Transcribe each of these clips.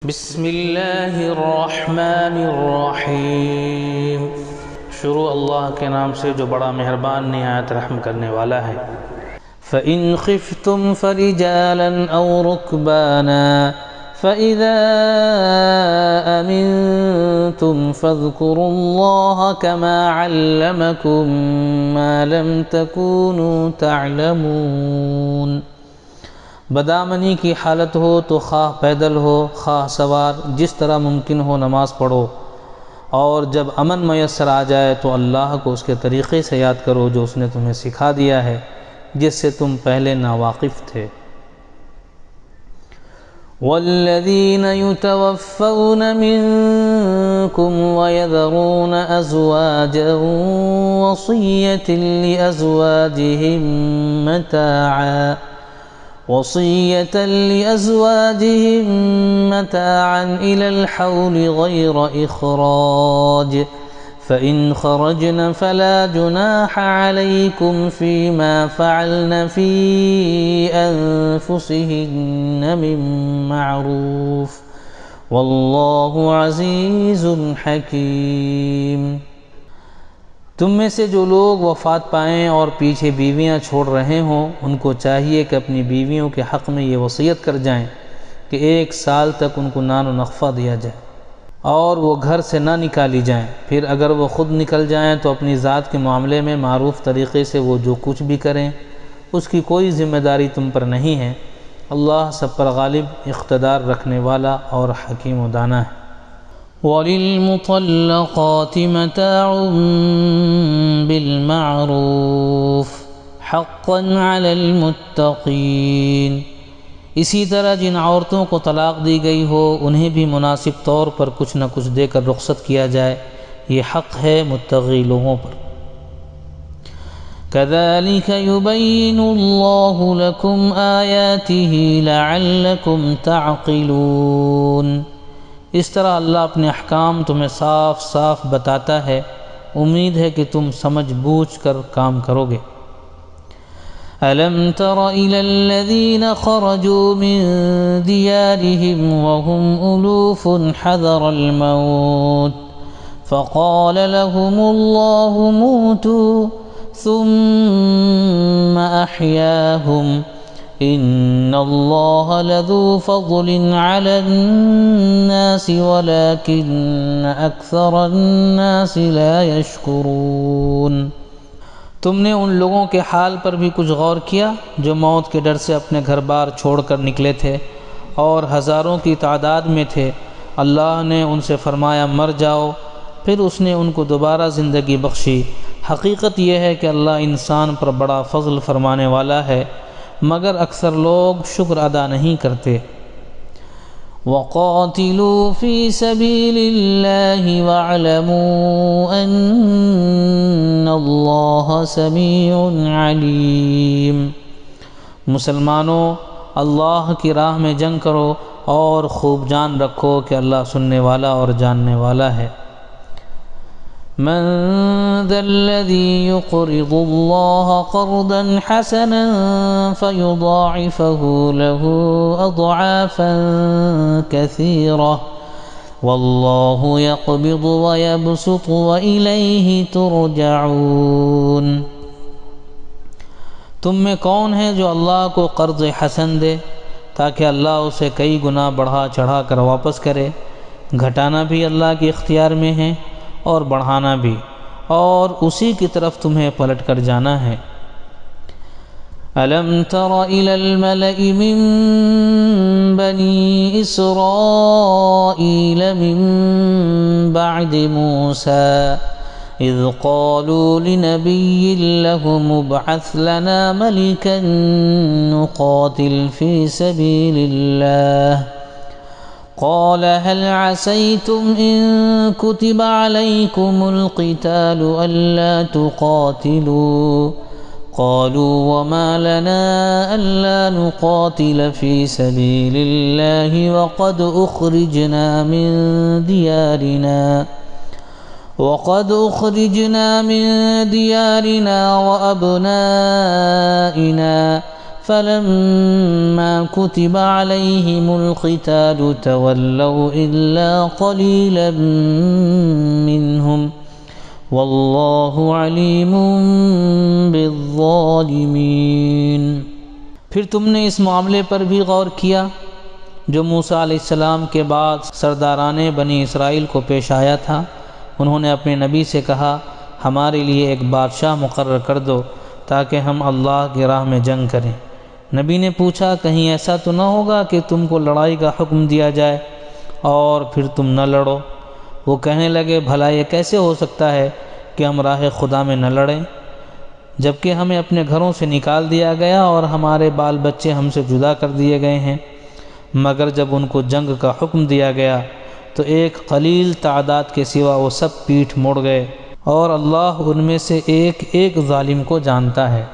بسم اللہ الرحمن الرحیم۔ شروع اللہ کے نام سے جو بڑا مہربان نہایت رحم کرنے والا ہے۔ فَإِنْ خِفْتُمْ فَرِجَالًا أَوْ رُكْبَانًا فَإِذَا أَمِنْتُمْ فَاذْكُرُوا اللَّهَ كَمَا عَلَّمَكُمْ مَا لَمْ تَكُونُوا تَعْلَمُونَ۔ بدامنی کی حالت ہو تو خواہ پیدل ہو خواہ سوار، جس طرح ممکن ہو نماز پڑھو، اور جب امن میسر آ جائے تو اللہ کو اس کے طریقے سے یاد کرو جو اس نے تمہیں سکھا دیا ہے، جس سے تم پہلے ناواقف تھے۔ وَالَّذِينَ يُتَوَفَّوْنَ مِنكُمْ وَيَذَرُونَ أَزْوَاجًا وَصِيَّةً لِأَزْوَاجِهِم مَّتَاعًا إِلَى الْحَوْلِ غَيْرَ إِخْرَاجٍ فَإِنْ خَرَجْنَ فَلَا جُنَاحَ عَلَيْكُمْ فِيمَا فَعَلْنَ فِي أَنفُسِهِنَّ مِن مَّعْرُوفٍ وَاللَّهُ عَزِيزٌ حَكِيمٌ۔ تم میں سے جو لوگ وفات پائیں اور پیچھے بیویاں چھوڑ رہے ہوں، ان کو چاہیے کہ اپنی بیویوں کے حق میں یہ وصیت کر جائیں کہ 1 سال تک ان کو نان و نفقہ دیا جائے اور وہ گھر سے نہ نکالی جائیں۔ پھر اگر وہ خود نکل جائیں تو اپنی ذات کے معاملے میں معروف طریقے سے وہ جو کچھ بھی کریں، اس کی کوئی ذمہ داری تم پر نہیں ہے۔ اللہ سب پر غالب، اقتدار رکھنے والا اور حکیم و دانا ہے۔ وَلِلْمُطَلَّقَاتِ مَتَاعٌ بِالْمَعْرُوفِ حَقًّا عَلَى الْمُتَّقِينَ۔ اسی طرح جن عورتوں کو طلاق دی گئی ہو انہیں بھی مناسب طور پر کچھ نہ کچھ دے کر رخصت کیا جائے، یہ حق ہے متقی لوگوں پر۔ كَذَلِكَ يُبَيِّنُ اللَّهُ لَكُمْ آيَاتِهِ لَعَلَّكُمْ تَعْقِلُونَ۔ اس طرح اللہ اپنے احکام تمہیں صاف صاف بتاتا ہے، امید ہے کہ تم سمجھ بوجھ کر کام کرو گے۔ أَلَمْ تَرَ إِلَى الَّذِينَ خَرَجُوا مِن دِيَارِهِمْ وَهُمْ أُلُوفٌ حَذَرَ الْمَوْتِ فَقَالَ لَهُمُ اللَّهُ مُوتُوا ثُمَّ أَحْيَاهُمْ إِنَّ اللَّهَ لَذُو فَضْلٍ عَلَى النَّاسِ وَلَكِنَّ أَكْثَرَ النَّاسِ لَا يَشْكُرُونَ۔ تم نے ان لوگوں کے حال پر بھی کچھ غور کیا جو موت کے ڈر سے اپنے گھر بار چھوڑ کر نکلے تھے اور ہزاروں کی تعداد میں تھے۔ اللہ نے ان سے فرمایا مر جاؤ، پھر اس نے ان کو دوبارہ زندگی بخشی۔ حقیقت یہ ہے کہ اللہ انسان پر بڑا فضل فرمانے والا ہے، مگر اکثر لوگ شکر ادا نہیں کرتے۔ وَقَاتِلُوا فِي سَبِيلِ اللَّهِ وَاعْلَمُوا أَنَّ اللَّهَ سَمِيعٌ عَلِيمٌ۔ مسلمانوں، اللہ کی راہ میں جنگ کرو اور خوب جان رکھو کہ اللہ سننے والا اور جاننے والا ہے۔ من ذا الذي يقرض الله قرضا حسنا فيضاعفه له أضعافا كثيرة والله يقبض ويبسط وإليه ترجعون۔ تم میں کون ہے جو اللہ کو قرض حسن دے تاکہ اللہ اسے کئی گنا بڑھا چڑھا کر واپس کرے؟ گھٹانا بھی اللہ کے اختیار میں ہے اور بڑھانا بھی، اور اسی کی طرف تمہیں پلٹ کر جانا ہے۔ أَلَمْ تَرَ إِلَى الْمَلَإِ مِن بَنِي إِسْرَائِيلَ مِن بَعْدِ مُوسَىٰ إِذْ قَالُوا لِنَبِيٍّ لَّهُمُ ابْعَثْ لَنَا مَلِكًا نُّقَاتِلْ فِي سَبِيلِ اللَّهِ قال هل عسيتم إن كتب عليكم القتال ألا تقاتلوا قالوا وما لنا ألا نقاتل في سبيل الله وقد أخرجنا من ديارنا وأبنائنا فلما كتب عليهم القتال تولوا إلا قليلا منهم واللہ علیم بالظالمین۔ پھر تم نے اس معاملے پر بھی غور کیا جو موسیٰ علیہ السلام کے بعد سرداران بنی اسرائیل کو پیش آیا تھا۔ انہوں نے اپنے نبی سے کہا ہمارے لیے ایک بادشاہ مقرر کر دو تاکہ ہم اللہ کی راہ میں جنگ کریں۔ نبی نے پوچھا کہیں ایسا تو نہ ہوگا کہ تم کو لڑائی کا حکم دیا جائے اور پھر تم نہ لڑو؟ وہ کہنے لگے بھلا یہ کیسے ہو سکتا ہے کہ ہم راہ خدا میں نہ لڑیں جبکہ ہمیں اپنے گھروں سے نکال دیا گیا اور ہمارے بال بچے ہم سے جدا کر دیے گئے ہیں؟ مگر جب ان کو جنگ کا حکم دیا گیا تو ایک قلیل تعداد کے سوا وہ سب پیٹھ موڑ گئے اور اللہ ان میں سے ایک ایک ظالم کو جانتا ہے۔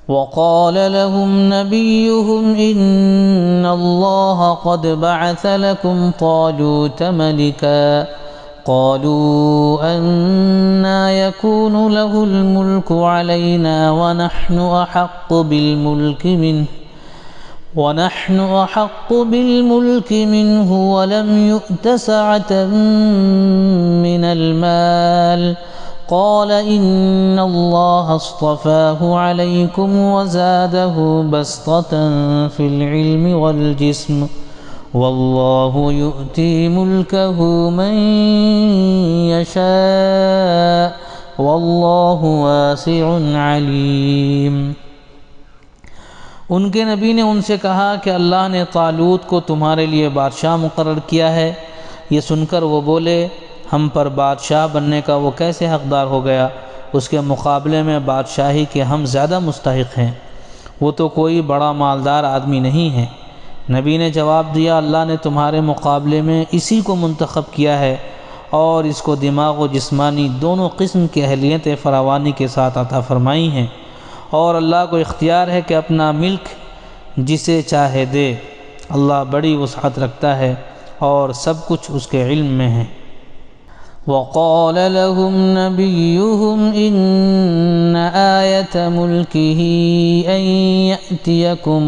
وقال لهم نبيهم إن الله قد بعث لكم طالوت ملكا قالوا أنى يكون له الملك علينا ونحن أحق بالملك منه ولم يؤت سعة من المال قال إن الله اصطفاه عليكم وزاده بسطة في العلم والجسم والله يؤتي ملكه من يشاء والله واسع عليم۔ ان کے نبی نے ان سے کہا کہ اللہ نے طالوت کو تمہارے لیے بادشاہ مقرر کیا ہے۔ یہ سن کر وہ بولے ہم پر بادشاہ بننے کا وہ کیسے حقدار ہو گیا؟ اس کے مقابلے میں بادشاہی کے ہم زیادہ مستحق ہیں، وہ تو کوئی بڑا مالدار آدمی نہیں ہے۔ نبی نے جواب دیا اللہ نے تمہارے مقابلے میں اسی کو منتخب کیا ہے اور اس کو دماغ و جسمانی دونوں قسم کی اہلیت فراوانی کے ساتھ عطا فرمائی ہیں، اور اللہ کو اختیار ہے کہ اپنا ملک جسے چاہے دے۔ اللہ بڑی وسعت رکھتا ہے اور سب کچھ اس کے علم میں ہے۔ وقال لهم نبيهم إن آية ملكه أن يأتيكم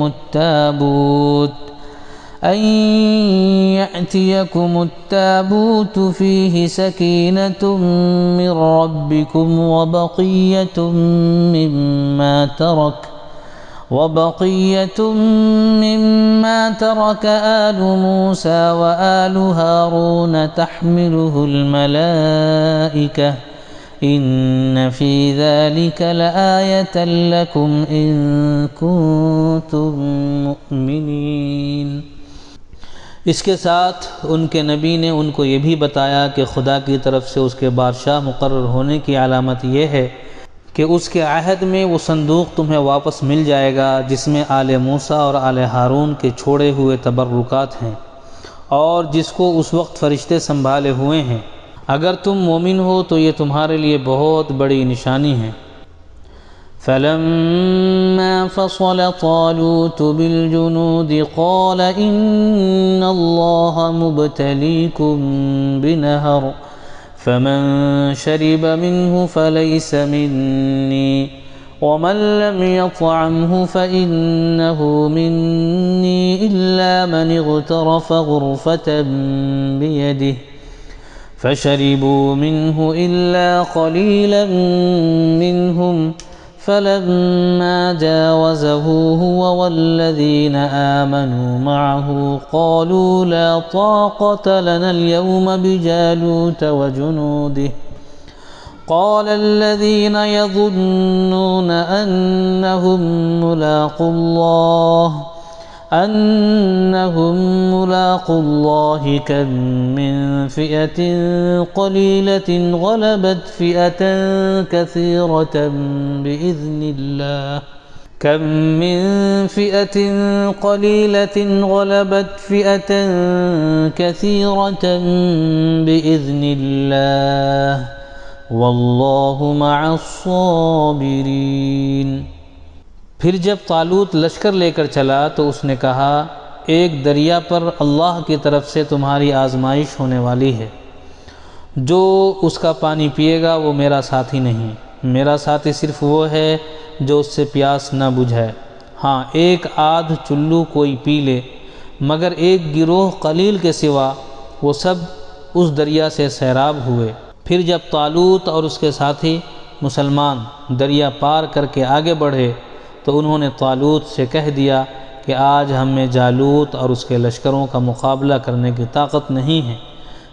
التابوت فيه سكينة من ربكم وبقية مما ترك آل موسى وآل هارون تحمله الملائكة إن في ذلك لآية لكم إن كنتم مؤمنين۔ اس کے ساتھ ان کے نبی نے ان کو یہ بھی بتایا کہ خدا کی طرف سے اس کے بادشاہ مقرر ہونے کی علامت یہ ہے کہ اس کے عہد میں وہ صندوق تمہیں واپس مل جائے گا جس میں آل موسیٰ اور آل ہارون کے چھوڑے ہوئے تبرکات ہیں اور جس کو اس وقت فرشتے سنبھالے ہوئے ہیں۔ اگر تم مومن ہو تو یہ تمہارے لیے بہت بڑی نشانی ہے۔ فلما فصل طالوت بالجنود قال إن الله مبتليكم بنهر فمن شرب منه فليس مني ومن لم يطعمه فإنه مني إلا من اغترف غرفة بيده فشربوا منه إلا قليلا منهم فلما جاوزه هو والذين آمنوا معه قالوا لا طاقة لنا اليوم بجالوت وجنوده قال الذين يظنون أنهم ملاقو الله كم من فئة قليلة غلبت فئة كثيرة بإذن الله كم من فئة قليلة غلبت فئة كثيرة بإذن الله والله مع الصابرين۔ پھر جب طالوت لشکر لے کر چلا تو اس نے کہا ایک دریا پر اللہ کی طرف سے تمہاری آزمائش ہونے والی ہے، جو اس کا پانی پیے گا وہ میرا ساتھی نہیں، میرا ساتھی صرف وہ ہے جو اس سے پیاس نہ بجھائے، ہاں ایک آدھ چلو کوئی پی لے، مگر ایک گروہ قلیل کے سوا وہ سب اس دریا سے سیراب ہوئے۔ پھر جب طالوت اور اس کے ساتھی مسلمان دریا پار کر کے آگے بڑھے تو انہوں نے طالوت سے کہہ دیا کہ آج ہم میں جالوت اور اس کے لشکروں کا مقابلہ کرنے کی طاقت نہیں ہے۔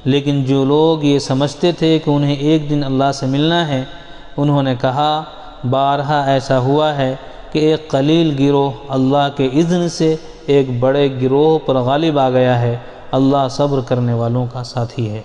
لیکن جو لوگ یہ سمجھتے تھے کہ انہیں ایک دن اللہ سے ملنا ہے، انہوں نے کہا بارہا ایسا ہوا ہے کہ ایک قلیل گروہ اللہ کے اذن سے ایک بڑے گروہ پر غالب آ گیا ہے۔ اللہ صبر کرنے والوں کا ساتھی ہے۔